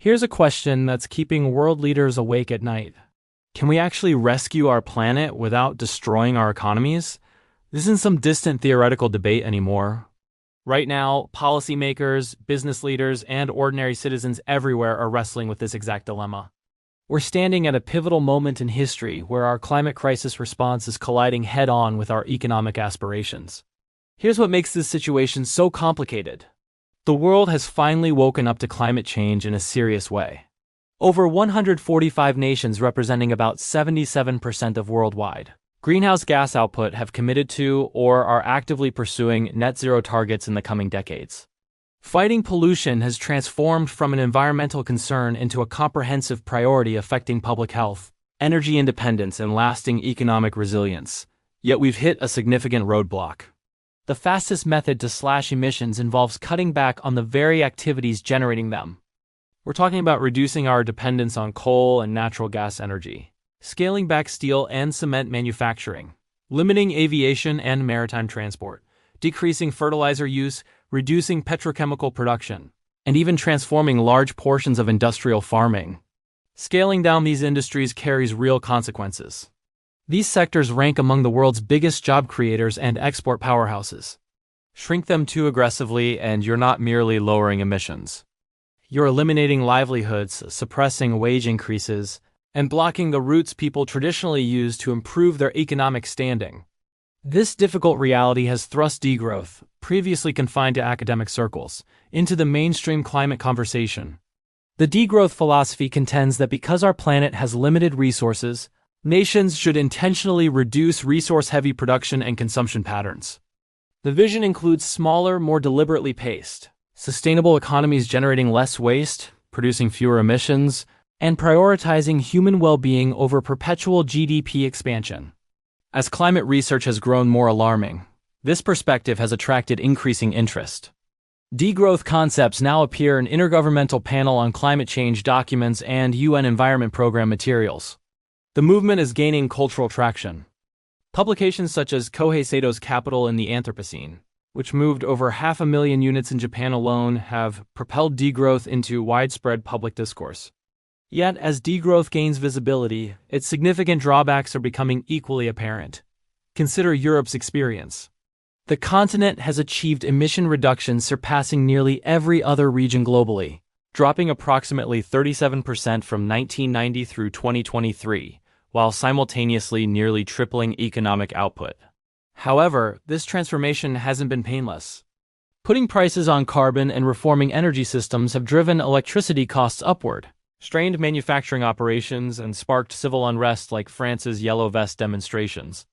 Here's a question that's keeping world leaders awake at night. Can we actually rescue our planet without destroying our economies? This isn't some distant theoretical debate anymore. Right now, policymakers, business leaders, and ordinary citizens everywhere are wrestling with this exact dilemma. We're standing at a pivotal moment in history where our climate crisis response is colliding head-on with our economic aspirations. Here's what makes this situation so complicated. The world has finally woken up to climate change in a serious way. Over 145 nations representing about 77% of worldwide greenhouse gas output have committed to or are actively pursuing net zero targets in the coming decades. Fighting pollution has transformed from an environmental concern into a comprehensive priority affecting public health, energy independence, and lasting economic resilience. Yet we've hit a significant roadblock. The fastest method to slash emissions involves cutting back on the very activities generating them. We're talking about reducing our dependence on coal and natural gas energy, scaling back steel and cement manufacturing, limiting aviation and maritime transport, decreasing fertilizer use, reducing petrochemical production, and even transforming large portions of industrial farming. Scaling down these industries carries real consequences. These sectors rank among the world's biggest job creators and export powerhouses. Shrink them too aggressively, and you're not merely lowering emissions. You're eliminating livelihoods, suppressing wage increases, and blocking the routes people traditionally use to improve their economic standing. This difficult reality has thrust degrowth, previously confined to academic circles, into the mainstream climate conversation. The degrowth philosophy contends that because our planet has limited resources, nations should intentionally reduce resource-heavy production and consumption patterns. The vision includes smaller, more deliberately paced, sustainable economies generating less waste, producing fewer emissions, and prioritizing human well-being over perpetual GDP expansion. As climate research has grown more alarming, this perspective has attracted increasing interest. Degrowth concepts now appear in Intergovernmental Panel on Climate Change documents and UN Environment Program materials. The movement is gaining cultural traction. Publications such as Kohei Sato's Capital in the Anthropocene, which moved over 500,000 units in Japan alone, have propelled degrowth into widespread public discourse. Yet, as degrowth gains visibility, its significant drawbacks are becoming equally apparent. Consider Europe's experience. The continent has achieved emission reductions surpassing nearly every other region globally, dropping approximately 37% from 1990 through 2023, while simultaneously nearly tripling economic output. However, this transformation hasn't been painless. Putting prices on carbon and reforming energy systems have driven electricity costs upward, strained manufacturing operations, and sparked civil unrest like France's Yellow Vest demonstrations.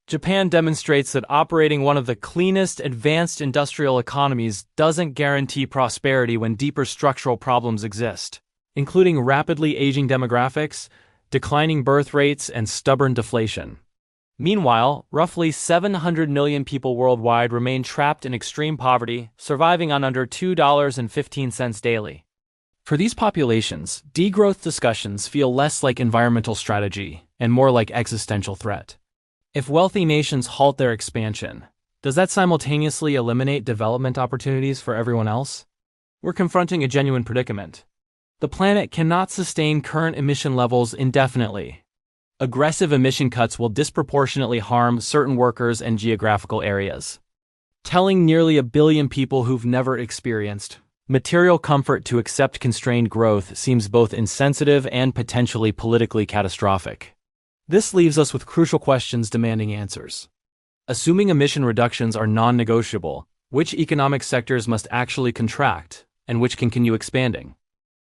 Japan demonstrates that operating one of the cleanest, advanced industrial economies doesn't guarantee prosperity when deeper structural problems exist, including rapidly aging demographics, declining birth rates, and stubborn deflation. Meanwhile, roughly 700 million people worldwide remain trapped in extreme poverty, surviving on under $2.15 daily. For these populations, degrowth discussions feel less like environmental strategy and more like existential threat. If wealthy nations halt their expansion, does that simultaneously eliminate development opportunities for everyone else? We're confronting a genuine predicament. The planet cannot sustain current emission levels indefinitely. Aggressive emission cuts will disproportionately harm certain workers and geographical areas. Telling nearly 1 billion people who've never experienced material comfort to accept constrained growth seems both insensitive and potentially politically catastrophic. This leaves us with crucial questions demanding answers. Assuming emission reductions are non-negotiable, which economic sectors must actually contract, and which can continue expanding?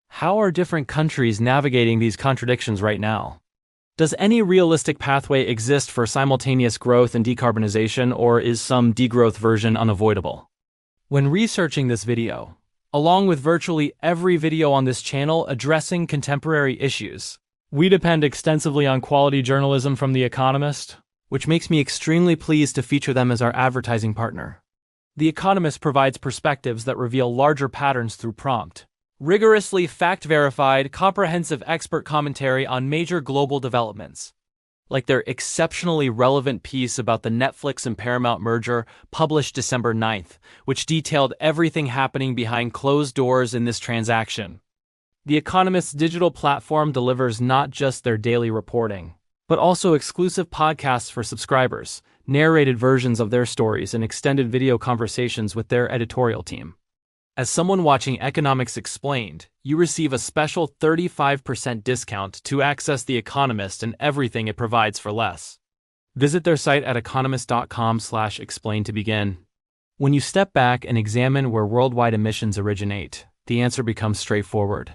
How are different countries navigating these contradictions right now? Does any realistic pathway exist for simultaneous growth and decarbonization, or is some degrowth version unavoidable? When researching this video, along with virtually every video on this channel addressing contemporary issues, we depend extensively on quality journalism from The Economist, which makes me extremely pleased to feature them as our advertising partner. The Economist provides perspectives that reveal larger patterns through prompt, rigorously fact-verified, comprehensive expert commentary on major global developments, like their exceptionally relevant piece about the Netflix and Paramount merger published December 9th, which detailed everything happening behind closed doors in this transaction. The Economist's digital platform delivers not just their daily reporting, but also exclusive podcasts for subscribers, narrated versions of their stories, and extended video conversations with their editorial team. As someone watching Economics Explained, you receive a special 35% discount to access The Economist and everything it provides for less. Visit their site at economist.com/explain to begin. When you step back and examine where worldwide emissions originate, the answer becomes straightforward.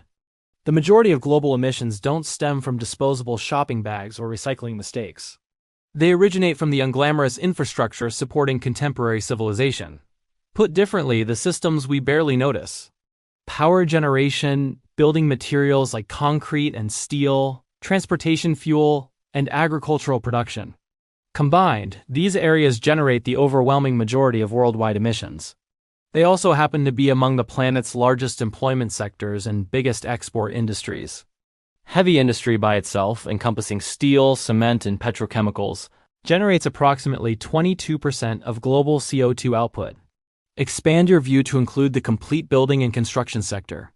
The majority of global emissions don't stem from disposable shopping bags or recycling mistakes. They originate from the unglamorous infrastructure supporting contemporary civilization. Put differently, the systems we barely notice. Power generation, building materials like concrete and steel, transportation fuel, and agricultural production. Combined, these areas generate the overwhelming majority of worldwide emissions. They also happen to be among the planet's largest employment sectors and biggest export industries. Heavy industry by itself, encompassing steel, cement, and petrochemicals, generates approximately 22% of global CO2 output. Expand your view to include the complete building and construction sector,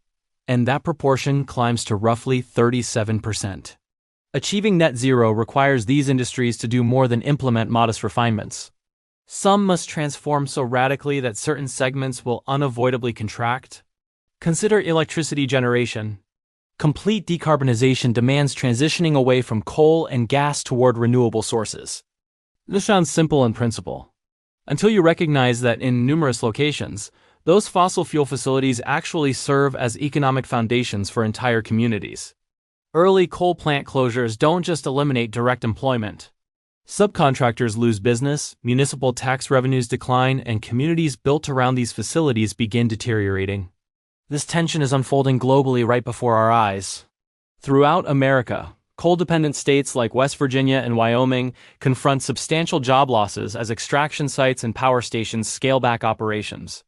and that proportion climbs to roughly 37%. Achieving net zero requires these industries to do more than implement modest refinements. Some must transform so radically that certain segments will unavoidably contract. Consider electricity generation. Complete decarbonization demands transitioning away from coal and gas toward renewable sources. This sounds simple in principle, until you recognize that in numerous locations, those fossil fuel facilities actually serve as economic foundations for entire communities. Early coal plant closures don't just eliminate direct employment. Subcontractors lose business, municipal tax revenues decline, and communities built around these facilities begin deteriorating. This tension is unfolding globally right before our eyes. Throughout America, coal-dependent states like West Virginia and Wyoming confront substantial job losses as extraction sites and power stations scale back operations.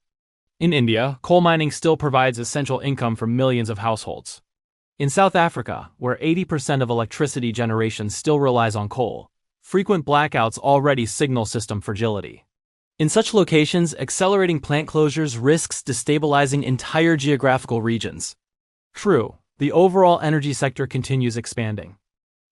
In India, coal mining still provides essential income for millions of households. In South Africa, where 80% of electricity generation still relies on coal, frequent blackouts already signal system fragility. In such locations, accelerating plant closures risks destabilizing entire geographical regions. True, the overall energy sector continues expanding.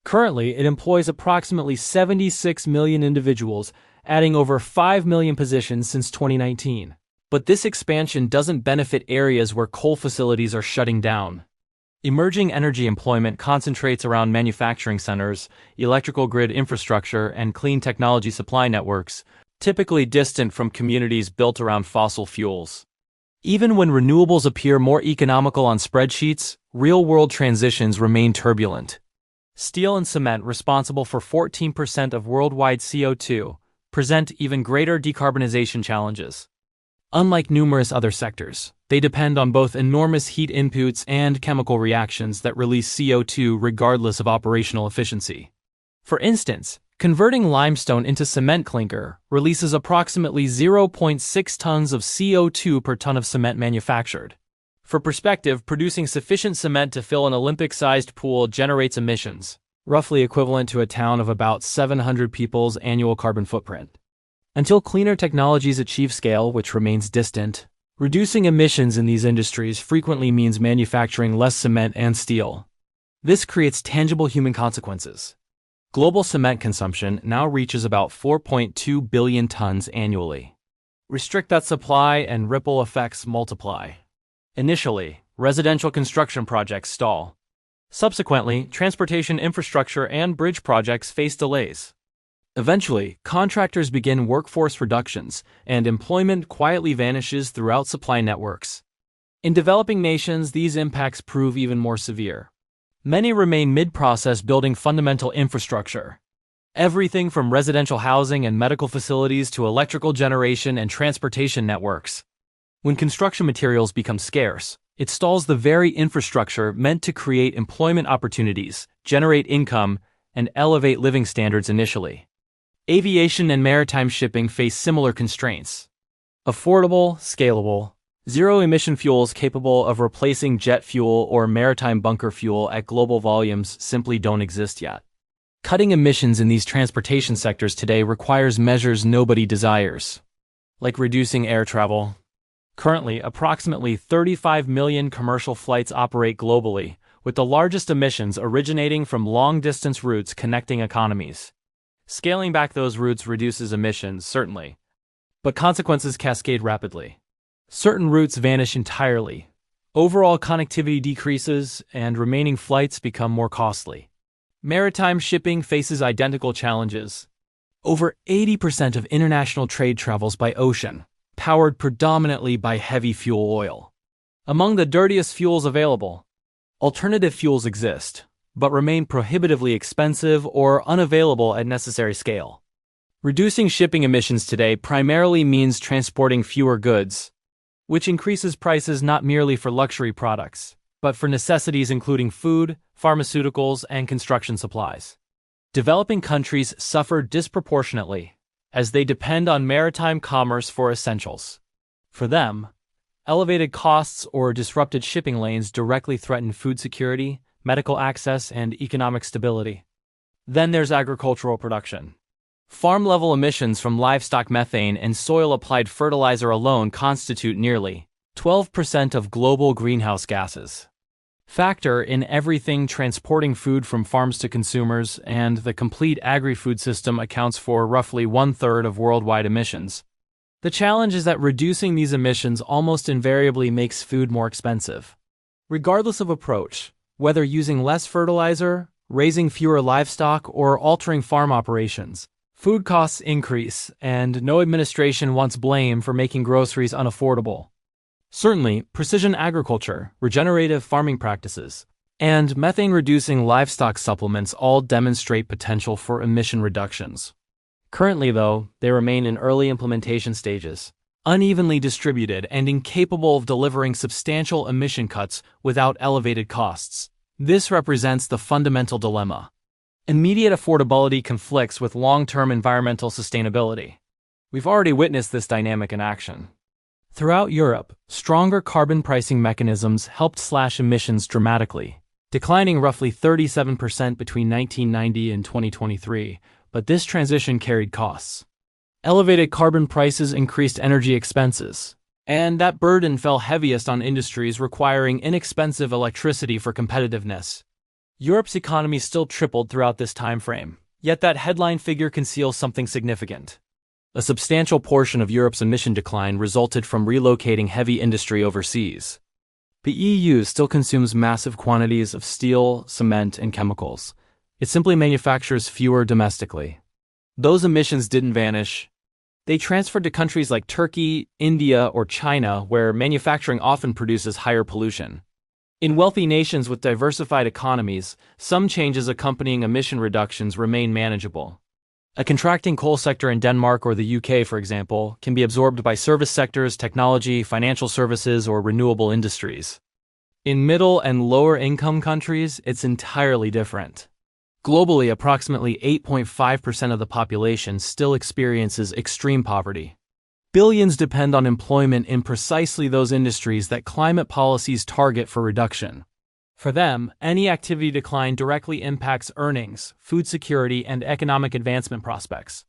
Currently, it employs approximately 76 million individuals, adding over 5 million positions since 2019. But this expansion doesn't benefit areas where coal facilities are shutting down. Emerging energy employment concentrates around manufacturing centers, electrical grid infrastructure, and clean technology supply networks, typically distant from communities built around fossil fuels. Even when renewables appear more economical on spreadsheets, real-world transitions remain turbulent. Steel and cement, responsible for 14% of worldwide CO2, present even greater decarbonization challenges. Unlike numerous other sectors, they depend on both enormous heat inputs and chemical reactions that release CO2 regardless of operational efficiency. For instance, converting limestone into cement clinker releases approximately 0.6 tons of CO2 per ton of cement manufactured. For perspective, producing sufficient cement to fill an Olympic-sized pool generates emissions, roughly equivalent to a town of about 700 people's annual carbon footprint. Until cleaner technologies achieve scale, which remains distant, reducing emissions in these industries frequently means manufacturing less cement and steel. This creates tangible human consequences. Global cement consumption now reaches about 4.2 billion tons annually. Restrict that supply and ripple effects multiply. Initially, residential construction projects stall. Subsequently, transportation infrastructure and bridge projects face delays. Eventually, contractors begin workforce reductions, and employment quietly vanishes throughout supply networks. In developing nations, these impacts prove even more severe. Many remain mid-process building fundamental infrastructure. Everything from residential housing and medical facilities to electrical generation and transportation networks. When construction materials become scarce, it stalls the very infrastructure meant to create employment opportunities, generate income, and elevate living standards initially. Aviation and maritime shipping face similar constraints. Affordable, scalable, zero-emission fuels capable of replacing jet fuel or maritime bunker fuel at global volumes simply don't exist yet. Cutting emissions in these transportation sectors today requires measures nobody desires, like reducing air travel. Currently, approximately 35 million commercial flights operate globally, with the largest emissions originating from long-distance routes connecting economies. Scaling back those routes reduces emissions, certainly, but consequences cascade rapidly. Certain routes vanish entirely. Overall connectivity decreases, and remaining flights become more costly. Maritime shipping faces identical challenges. Over 80% of international trade travels by ocean, powered predominantly by heavy fuel oil. Among the dirtiest fuels available, alternative fuels exist, but remain prohibitively expensive or unavailable at necessary scale. Reducing shipping emissions today primarily means transporting fewer goods, which increases prices not merely for luxury products, but for necessities including food, pharmaceuticals, and construction supplies. Developing countries suffer disproportionately, as they depend on maritime commerce for essentials. For them, elevated costs or disrupted shipping lanes directly threaten food security, medical access, and economic stability. Then there's agricultural production. Farm-level emissions from livestock methane and soil-applied fertilizer alone constitute nearly 12% of global greenhouse gases. Factor in everything transporting food from farms to consumers, and the complete agri-food system accounts for roughly 1/3 of worldwide emissions. The challenge is that reducing these emissions almost invariably makes food more expensive. Regardless of approach, whether using less fertilizer, raising fewer livestock, or altering farm operations, food costs increase, and no administration wants blame for making groceries unaffordable. Certainly, precision agriculture, regenerative farming practices, and methane-reducing livestock supplements all demonstrate potential for emission reductions. Currently, though, they remain in early implementation stages, unevenly distributed and incapable of delivering substantial emission cuts without elevated costs. This represents the fundamental dilemma. Immediate affordability conflicts with long-term environmental sustainability. We've already witnessed this dynamic in action. Throughout Europe, stronger carbon pricing mechanisms helped slash emissions dramatically, declining roughly 37% between 1990 and 2023, but this transition carried costs. Elevated carbon prices increased energy expenses, and that burden fell heaviest on industries requiring inexpensive electricity for competitiveness. Europe's economy still tripled throughout this time frame, yet that headline figure conceals something significant. A substantial portion of Europe's emission decline resulted from relocating heavy industry overseas. The EU still consumes massive quantities of steel, cement, and chemicals. It simply manufactures fewer domestically. Those emissions didn't vanish. They transferred to countries like Turkey, India, or China, where manufacturing often produces higher pollution. In wealthy nations with diversified economies, some changes accompanying emission reductions remain manageable. A contracting coal sector in Denmark or the UK, for example, can be absorbed by service sectors, technology, financial services, or renewable industries. In middle and lower income countries, it's entirely different. Globally, approximately 8.5% of the population still experiences extreme poverty. Billions depend on employment in precisely those industries that climate policies target for reduction. For them, any activity decline directly impacts earnings, food security, and economic advancement prospects.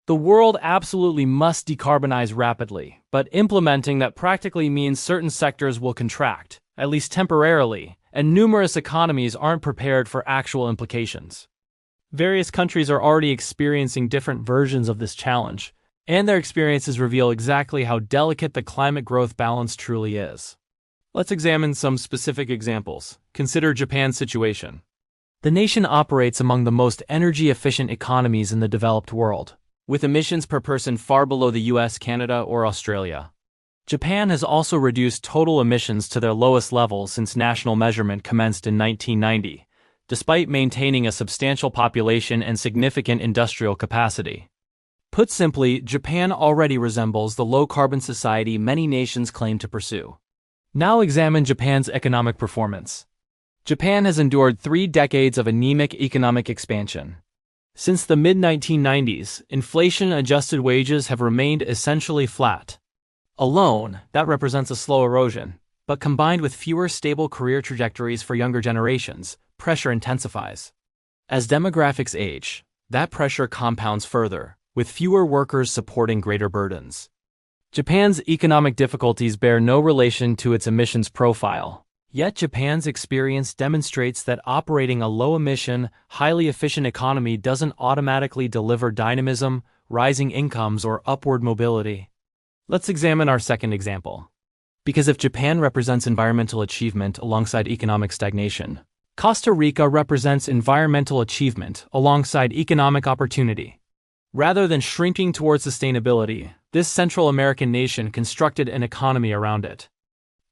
The world absolutely must decarbonize rapidly, but implementing that practically means certain sectors will contract, at least temporarily, and numerous economies aren't prepared for actual implications. Various countries are already experiencing different versions of this challenge, and their experiences reveal exactly how delicate the climate growth balance truly is. Let's examine some specific examples. Consider Japan's situation. The nation operates among the most energy-efficient economies in the developed world, with emissions per person far below the US, Canada, or Australia. Japan has also reduced total emissions to their lowest level since national measurement commenced in 1990, despite maintaining a substantial population and significant industrial capacity. Put simply, Japan already resembles the low-carbon society many nations claim to pursue. Now examine Japan's economic performance. Japan has endured 3 decades of anemic economic expansion. Since the mid-1990s, inflation-adjusted wages have remained essentially flat. Alone, that represents a slow erosion, but combined with fewer stable career trajectories for younger generations, pressure intensifies. As demographics age, that pressure compounds further, with fewer workers supporting greater burdens. Japan's economic difficulties bear no relation to its emissions profile. Yet Japan's experience demonstrates that operating a low-emission, highly efficient economy doesn't automatically deliver dynamism, rising incomes, or upward mobility. Let's examine our second example. Because if Japan represents environmental achievement alongside economic stagnation, Costa Rica represents environmental achievement alongside economic opportunity. Rather than shrinking towards sustainability, this Central American nation constructed an economy around it.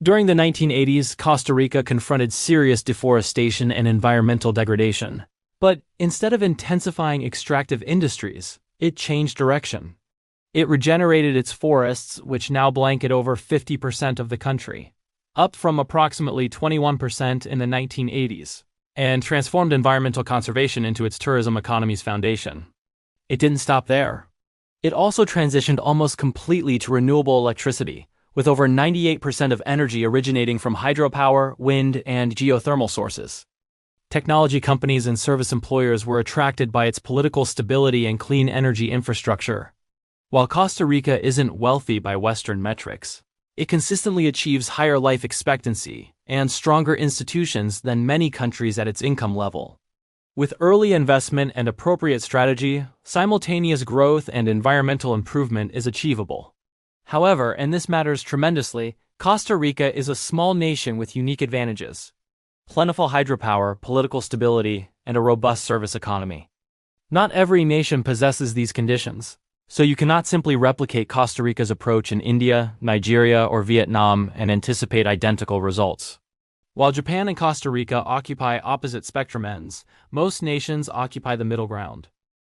During the 1980s, Costa Rica confronted serious deforestation and environmental degradation. But instead of intensifying extractive industries, it changed direction. It regenerated its forests, which now blanket over 50% of the country, up from approximately 21% in the 1980s, and transformed environmental conservation into its tourism economy's foundation. It didn't stop there. It also transitioned almost completely to renewable electricity, with over 98% of energy originating from hydropower, wind, and geothermal sources. Technology companies and service employers were attracted by its political stability and clean energy infrastructure. While Costa Rica isn't wealthy by Western metrics, it consistently achieves higher life expectancy and stronger institutions than many countries at its income level. With early investment and appropriate strategy, simultaneous growth and environmental improvement is achievable. However, and this matters tremendously, Costa Rica is a small nation with unique advantages: plentiful hydropower, political stability, and a robust service economy. Not every nation possesses these conditions, so you cannot simply replicate Costa Rica's approach in India, Nigeria, or Vietnam and anticipate identical results. While Japan and Costa Rica occupy opposite spectrum ends, most nations occupy the middle ground.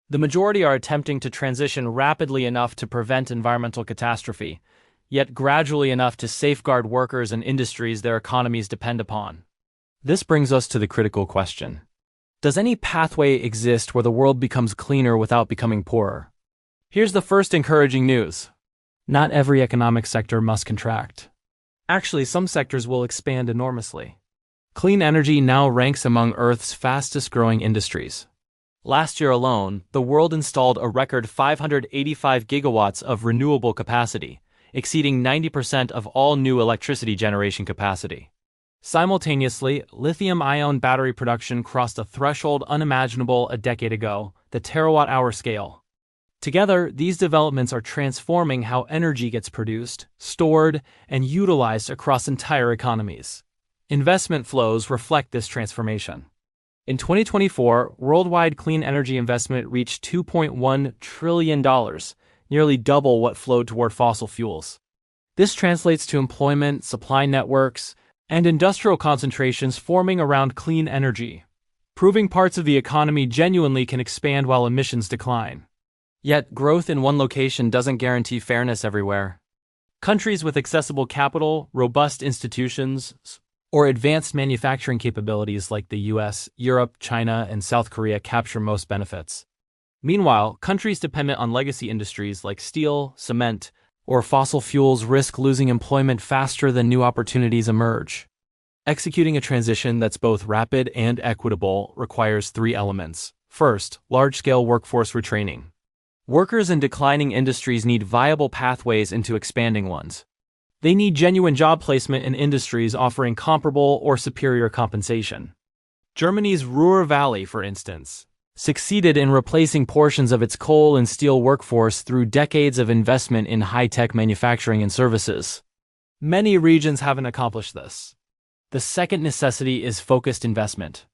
The majority are attempting to transition rapidly enough to prevent environmental catastrophe, yet gradually enough to safeguard workers and industries their economies depend upon. This brings us to the critical question. Does any pathway exist where the world becomes cleaner without becoming poorer? Here's the first encouraging news. Not every economic sector must contract. Actually, some sectors will expand enormously. Clean energy now ranks among Earth's fastest-growing industries. Last year alone, the world installed a record 585 gigawatts of renewable capacity, exceeding 90% of all new electricity generation capacity. Simultaneously, lithium-ion battery production crossed a threshold unimaginable a decade ago, the terawatt-hour scale. Together, these developments are transforming how energy gets produced, stored, and utilized across entire economies. Investment flows reflect this transformation. In 2024, worldwide clean energy investment reached $2.1 trillion, nearly double what flowed toward fossil fuels. This translates to employment, supply networks, and industrial concentrations forming around clean energy, proving parts of the economy genuinely can expand while emissions decline. Yet, growth in one location doesn't guarantee fairness everywhere. Countries with accessible capital, robust institutions, or advanced manufacturing capabilities like the US, Europe, China, and South Korea capture most benefits. Meanwhile, countries dependent on legacy industries like steel, cement, or fossil fuels risk losing employment faster than new opportunities emerge. Executing a transition that's both rapid and equitable requires three elements. First, large-scale workforce retraining. Workers in declining industries need viable pathways into expanding ones. They need genuine job placement in industries offering comparable or superior compensation. Germany's Ruhr Valley, for instance, succeeded in replacing portions of its coal and steel workforce through decades of investment in high-tech manufacturing and services. Many regions haven't accomplished this. The second necessity is focused investment.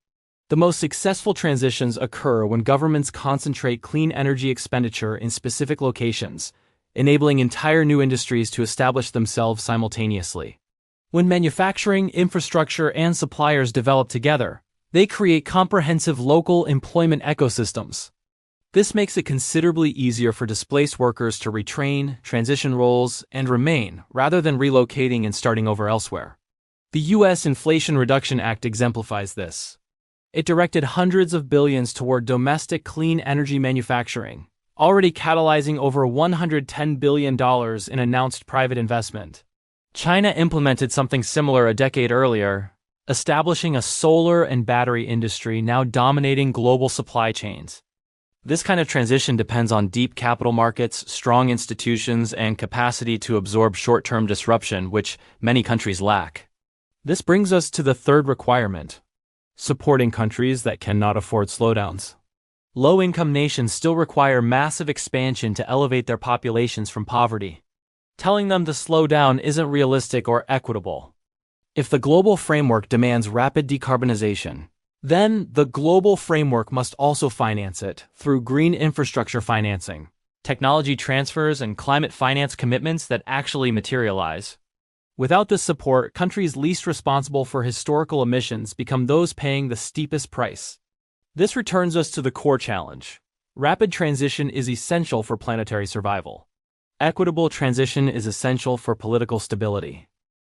The most successful transitions occur when governments concentrate clean energy expenditure in specific locations, enabling entire new industries to establish themselves simultaneously. When manufacturing, infrastructure, and suppliers develop together, they create comprehensive local employment ecosystems. This makes it considerably easier for displaced workers to retrain, transition roles, and remain, rather than relocating and starting over elsewhere. The U.S. Inflation Reduction Act exemplifies this. It directed hundreds of billions toward domestic clean energy manufacturing, already catalyzing over $110 billion in announced private investment. China implemented something similar a decade earlier, establishing a solar and battery industry now dominating global supply chains. This kind of transition depends on deep capital markets, strong institutions, and capacity to absorb short-term disruption, which many countries lack. This brings us to the third requirement: supporting countries that cannot afford slowdowns. Low-income nations still require massive expansion to elevate their populations from poverty. Telling them to slow down isn't realistic or equitable. If the global framework demands rapid decarbonization, then the global framework must also finance it through green infrastructure financing, technology transfers, and climate finance commitments that actually materialize. Without this support, countries least responsible for historical emissions become those paying the steepest price. This returns us to the core challenge. Rapid transition is essential for planetary survival. Equitable transition is essential for political stability.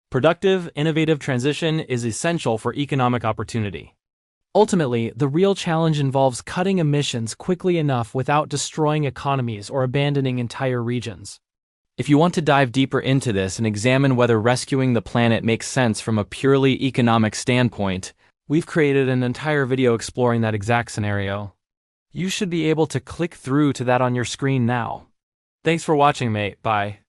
Productive, innovative transition is essential for economic opportunity. Ultimately, the real challenge involves cutting emissions quickly enough without destroying economies or abandoning entire regions. If you want to dive deeper into this and examine whether rescuing the planet makes sense from a purely economic standpoint, we've created an entire video exploring that exact scenario. You should be able to click through to that on your screen now. Thanks for watching, mate. Bye.